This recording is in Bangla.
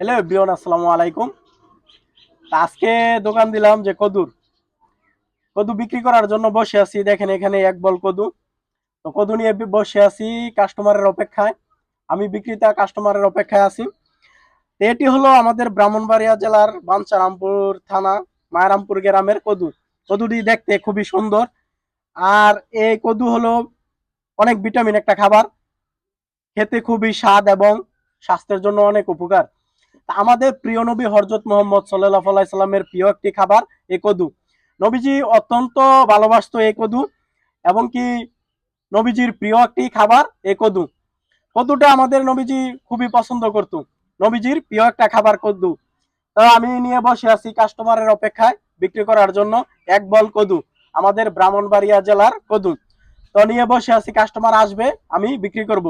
হ্যালো এভরিওয়ান, আসসালামু আলাইকুম। আজকে দোকান দিলাম যে কদুর কদু বিক্রি করার জন্য বসে আছি। দেখেন এখানে এক বল কদু। তো কদু নিয়ে বসে আছি কাস্টমারের অপেক্ষায়। আমি বিক্রেতা কাস্টমারের অপেক্ষায় আছি। তো এটি হলো আমাদের ব্রাহ্মণবাড়িয়া জেলার বাঞ্ছারামপুর থানা মায়ারামপুর গ্রামের কদু। কদুটি দেখতে খুবই সুন্দর। আর এই কদু হলো অনেক ভিটামিন একটা খাবার, খেতে খুবই স্বাদ এবং স্বাস্থ্যের জন্য অনেক উপকার। আমাদের প্রিয় নবী হযরত মুহাম্মদ সাল্লাল্লাহু আলাইহি সাল্লামের প্রিয় একটি খাবার এই কদু। নবীজি অত্যন্ত ভালোবাসতো এই কদু, এবং কি নবীজির প্রিয় একটি খাবার এই কদু। কদুটা আমাদের নবীজি খুবই পছন্দ করতো। নবীজির প্রিয় একটা খাবার কদু। তো আমি নিয়ে বসে আছি কাস্টমারের অপেক্ষায় বিক্রি করার জন্য এক বল কদু, আমাদের ব্রাহ্মণবাড়িয়া জেলার কদু। তো নিয়ে বসে আছি, কাস্টমার আসবে, আমি বিক্রি করব।